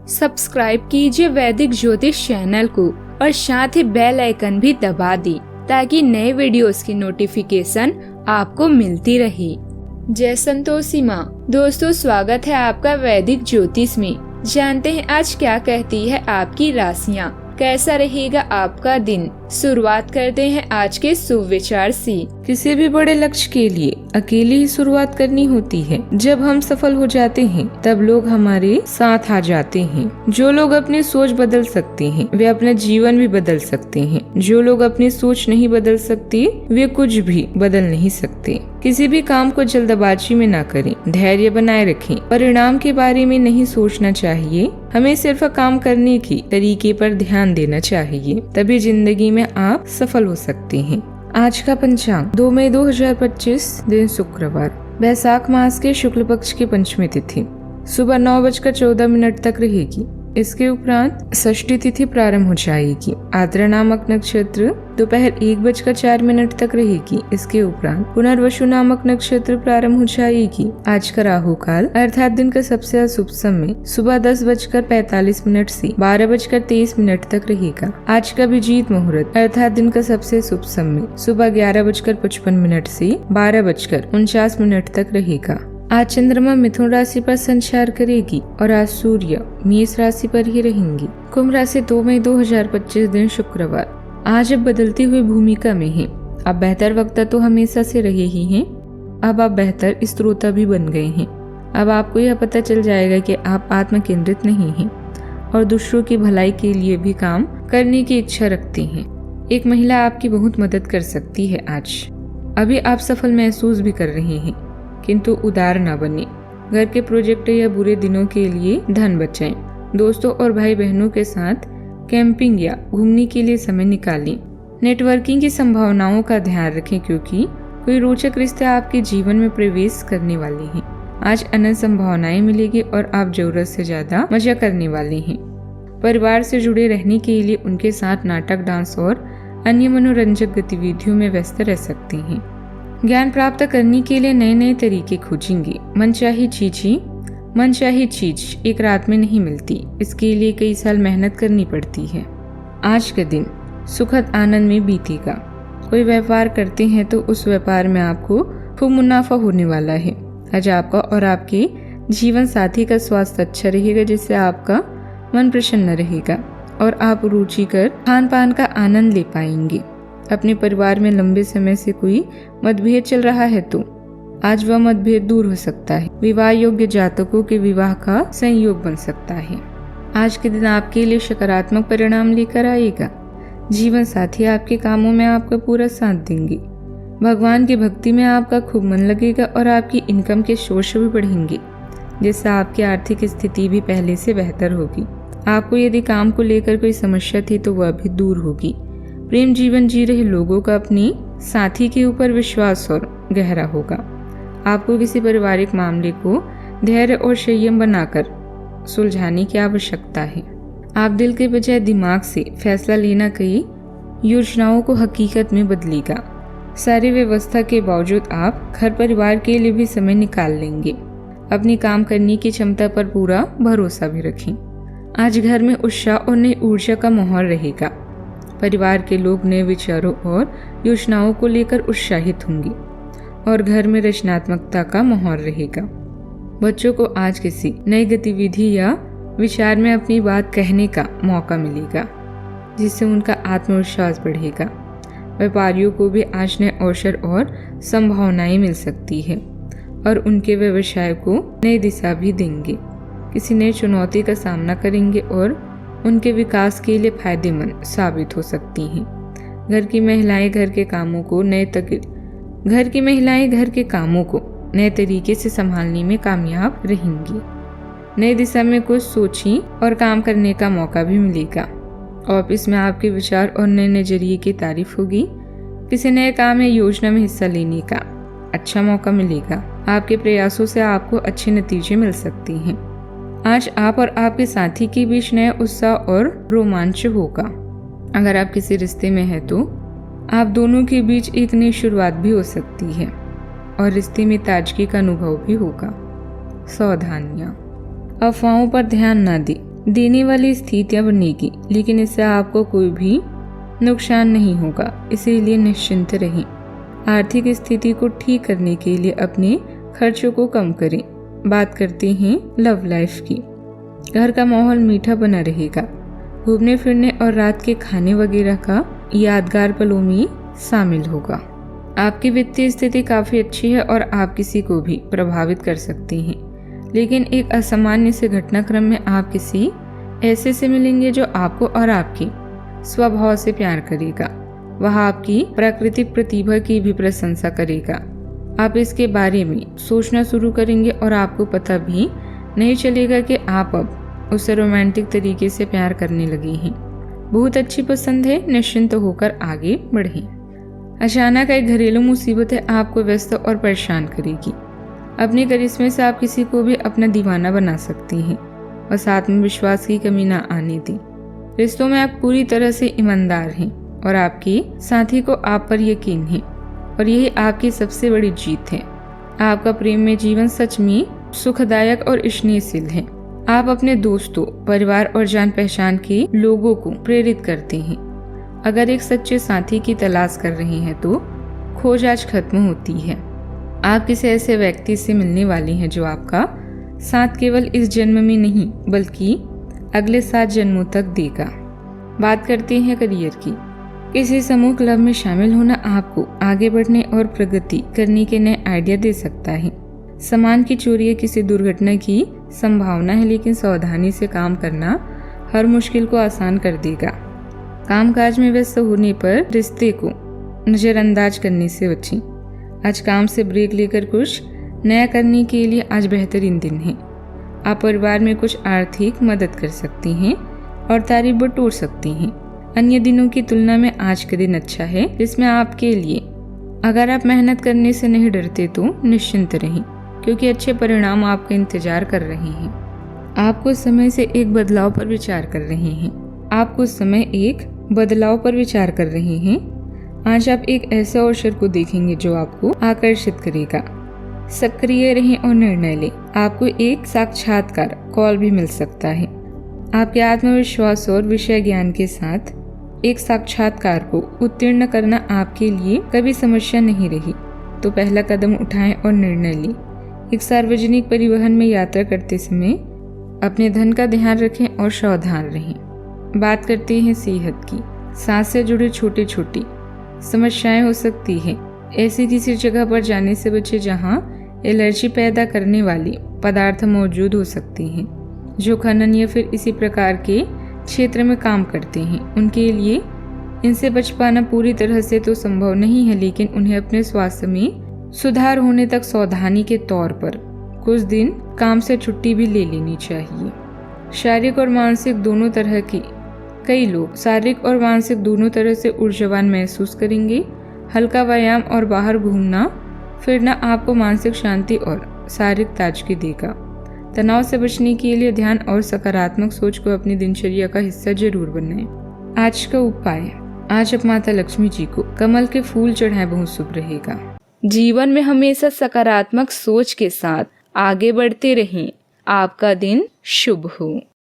Subscribe कीजिए वैदिक ज्योतिष चैनल को और साथ ही बेल आइकन भी दबा दी ताकि नए वीडियोस की नोटिफिकेशन आपको मिलती रहे। जय संतोषी माँ। दोस्तों, स्वागत है आपका वैदिक ज्योतिष में। जानते हैं आज क्या कहती है आपकी राशियाँ, कैसा रहेगा आपका दिन। शुरुआत करते हैं आज के शुभ विचार से। किसी भी बड़े लक्ष्य के लिए अकेले ही शुरुआत करनी होती है। जब हम सफल हो जाते हैं तब लोग हमारे साथ आ जाते हैं। जो लोग अपनी सोच बदल सकते हैं वे अपना जीवन भी बदल सकते हैं। जो लोग अपनी सोच नहीं बदल सकते वे कुछ भी बदल नहीं सकते। किसी भी काम को जल्दबाजी में ना करें, धैर्य बनाए रखें। परिणाम के बारे में नहीं सोचना चाहिए, हमें सिर्फ काम करने के तरीके पर ध्यान देना चाहिए, तभी जिंदगी में आप सफल हो सकते हैं। आज का पंचांग 2 मई 2025 दिन शुक्रवार, बैसाख मास के शुक्ल पक्ष की पंचमी तिथि सुबह 9:14 तक रहेगी। इसके उपरांत षष्ठी तिथि प्रारंभ हो जाएगी। आद्रा नामक नक्षत्र दोपहर 1:04 तक रहेगी। इसके उपरांत पुनर्वसु नामक नक्षत्र प्रारंभ हो जाएगी। आज का राहु काल अर्थात दिन का सबसे अशुभ समय सुबह 10:45 से 12:23 तक रहेगा। आज का अभिजीत मुहूर्त अर्थात दिन का सबसे शुभ समय सुबह 11:55 से 12:49 तक रहेगा। आज चंद्रमा मिथुन राशि पर संचार करेगी और आज सूर्य मेष राशि पर ही रहेंगी। कुंभ राशि 2 मई 2025 दिन शुक्रवार, आज अब बदलती हुई भूमिका में है। अब बेहतर वक्ता तो हमेशा से रहे ही हैं, अब आप बेहतर श्रोता भी बन गए हैं। अब आपको यह पता चल जाएगा कि आप आत्म केंद्रित नहीं हैं और दूसरों की भलाई के लिए भी काम करने की इच्छा रखते हैं। एक महिला आपकी बहुत मदद कर सकती है। आज अभी आप सफल महसूस भी कर रहे हैं, किंतु उदार न बने। घर के प्रोजेक्ट या बुरे दिनों के लिए धन बचाएं। दोस्तों और भाई बहनों के साथ कैंपिंग या घूमने के लिए समय निकालें। नेटवर्किंग की संभावनाओं का ध्यान रखें क्योंकि कोई रोचक रिश्ते आपके जीवन में प्रवेश करने वाले हैं। आज अनंत संभावनाएं मिलेगी और आप जरूरत से ज्यादा मजा करने वाले हैं। परिवार से जुड़े रहने के लिए उनके साथ नाटक, डांस और अन्य मनोरंजक गतिविधियों में व्यस्त रह सकते हैं। ज्ञान प्राप्त करने के लिए नए नए तरीके खोजेंगे। मनचाही चीज एक रात में नहीं मिलती, इसके लिए कई साल मेहनत करनी पड़ती है। आज का दिन सुखद आनंद में बीतेगा। कोई व्यापार करते हैं तो उस व्यापार में आपको खूब मुनाफा होने वाला है। आज आपका और आपके जीवन साथी का स्वास्थ्य अच्छा रहेगा, जिससे आपका मन प्रसन्न रहेगा और आप रुचिकर खान पान का आनंद ले पाएंगे। अपने परिवार में लंबे समय से कोई मतभेद चल रहा है तो आज वह मतभेद दूर हो सकता है। विवाह योग्य जातकों के विवाह का संयोग बन सकता है। आज के दिन आपके लिए सकारात्मक परिणाम लेकर आएगा। जीवन साथी आपके कामों में आपका पूरा साथ देंगे। भगवान की भक्ति में आपका खूब मन लगेगा और आपकी इनकम के सोर्स भी बढ़ेंगे, जिससे आपकी आर्थिक स्थिति भी पहले से बेहतर होगी। आपको यदि काम को लेकर कोई समस्या थी तो वह भी दूर होगी। प्रेम जीवन जी रहे लोगों का अपने साथी के ऊपर विश्वास और गहरा होगा। आपको किसी पारिवारिक मामले को धैर्य और संयम बनाकर सुलझाने की आवश्यकता है। आप दिल के बजाय दिमाग से फैसला लेना कई योजनाओं को हकीकत में बदलेगा। सारी व्यवस्था के बावजूद आप घर परिवार के लिए भी समय निकाल लेंगे। अपनी काम करने की क्षमता पर पूरा भरोसा भी रखें। आज घर में उत्साह और नई ऊर्जा का माहौल रहेगा। परिवार के लोग नए विचारों और योजनाओं को लेकर उत्साहित होंगे और घर में रचनात्मकता का माहौल रहेगा। बच्चों को आज किसी नई गतिविधि या विचार में अपनी बात कहने का मौका मिलेगा, जिससे उनका आत्मविश्वास बढ़ेगा। व्यापारियों को भी आज नए अवसर और संभावनाएं मिल सकती है और उनके व्यवसाय को नई दिशा भी देंगे। किसी नई चुनौती का सामना करेंगे और उनके विकास के लिए फायदेमंद साबित हो सकती हैं। घर की महिलाएं घर के कामों को नए तरीके से संभालने में कामयाब रहेंगी। नई दिशा में कुछ सोचें और काम करने का मौका भी मिलेगा। ऑफिस में आपके विचार और नए नजरिए की तारीफ होगी। किसी नए काम या योजना में हिस्सा लेने का अच्छा मौका मिलेगा। आपके प्रयासों से आपको अच्छे नतीजे मिल सकते हैं। आज आप और आपके साथी के बीच नया उत्साह और रोमांच होगा। अगर आप किसी रिश्ते में हैं तो आप दोनों के बीच एक नई शुरुआत भी हो सकती है और रिश्ते में ताजगी का अनुभव भी होगा। सावधानियां, अफवाहों पर ध्यान न दें। देने वाली स्थितियां बनेगी, लेकिन इससे आपको कोई भी नुकसान नहीं होगा, इसीलिए निश्चिंत रहें। आर्थिक स्थिति को ठीक करने के लिए अपने खर्चों को कम करें। बात करते हैं लव लाइफ की। घर का माहौल मीठा बना रहेगा। घूमने फिरने और रात के खाने वगैरह का यादगार पलों में शामिल होगा। आपकी वित्तीय स्थिति काफी अच्छी है और आप किसी को भी प्रभावित कर सकती हैं, लेकिन एक असामान्य से घटनाक्रम में आप किसी ऐसे से मिलेंगे जो आपको और आपके स्वभाव से प्यार करेगा। वह आपकी प्राकृतिक प्रतिभा की भी प्रशंसा करेगा। आप इसके बारे में सोचना शुरू करेंगे और आपको पता भी नहीं चलेगा कि आप अब उससे रोमांटिक तरीके से प्यार करने लगे हैं। बहुत अच्छी पसंद है, निश्चिंत होकर आगे बढ़ें। अचानक एक घरेलू मुसीबत है आपको व्यस्त और परेशान करेगी। अपने करिश्मे से आप किसी को भी अपना दीवाना बना सकती हैं और आत्मविश्वास की कमी ना आने दें। रिश्तों में आप पूरी तरह से ईमानदार हैं और आपके साथी को आप पर यकीन है और यही आपकी सबसे बड़ी जीत है। आपका प्रेम में जीवन सच में सुखदायक और स्नेहशील है। आप अपने दोस्तों, परिवार और जान पहचान के लोगों को प्रेरित करते हैं। अगर एक सच्चे साथी की तलाश कर रहे हैं तो खोज आज खत्म होती है। आप किसी ऐसे व्यक्ति से मिलने वाले हैं जो आपका साथ केवल इस जन्म में नहीं बल्कि अगले 7 जन्मों तक देगा। बात करते हैं करियर की। किसी समूह क्लब में शामिल होना आपको आगे बढ़ने और प्रगति करने के नए आइडिया दे सकता है। सामान की चोरी या किसी दुर्घटना की संभावना है, लेकिन सावधानी से काम करना हर मुश्किल को आसान कर देगा। कामकाज में व्यस्त होने पर रिश्ते को नजरअंदाज करने से बचें। आज काम से ब्रेक लेकर कुछ नया करने के लिए आज बेहतरीन दिन है। आप परिवार में कुछ आर्थिक मदद कर सकती हैं और तारीफ बटोर सकती हैं। अन्य दिनों की तुलना में आज का दिन अच्छा है, जिसमें आपके लिए अगर आप मेहनत करने से नहीं डरते तो निश्चिंत रहें, क्योंकि अच्छे परिणाम आपका इंतजार कर रहे हैं। आप कुछ समय से एक बदलाव पर विचार कर रहे हैं। आज आप एक ऐसे अवसर को देखेंगे जो आपको आकर्षित करेगा। सक्रिय रहें और निर्णय लें। आपको एक साक्षात्कार कॉल भी मिल सकता है। आपके आत्मविश्वास और विषय ज्ञान के साथ एक साक्षात्कार को उत्तीर्ण करना आपके लिए कभी समस्या नहीं रही, तो पहला कदम उठाएं और निर्णय लें। एक सार्वजनिक परिवहन में यात्रा करते समय अपने धन का ध्यान रखें और सावधान रहें। बात करते हैं सेहत की। सांस से जुड़ी छोटी छोटी समस्याएं हो सकती हैं। ऐसी किसी जगह पर जाने से बचें जहां एलर्जी पैदा करने वाली पदार्थ मौजूद हो सकती हैं। जो खनन या फिर इसी प्रकार के क्षेत्र में काम करते हैं, उनके लिए इनसे बच पाना पूरी तरह से तो संभव नहीं है, लेकिन उन्हें अपने स्वास्थ्य में सुधार होने तक सावधानी के तौर पर कुछ दिन काम से छुट्टी भी ले लेनी चाहिए। शारीरिक और मानसिक दोनों तरह की कई लोग शारीरिक और मानसिक दोनों तरह से ऊर्जावान महसूस करेंगे। हल्का व्यायाम और बाहर घूमना फिरना आपको मानसिक शांति और शारीरिक ताजगी देगा। तनाव से बचने के लिए ध्यान और सकारात्मक सोच को अपनी दिनचर्या का हिस्सा जरूर बनाएं। आज का उपाय, आज आप माता लक्ष्मी जी को कमल के फूल चढ़ाएं, बहुत शुभ रहेगा। जीवन में हमेशा सकारात्मक सोच के साथ आगे बढ़ते रहें। आपका दिन शुभ हो।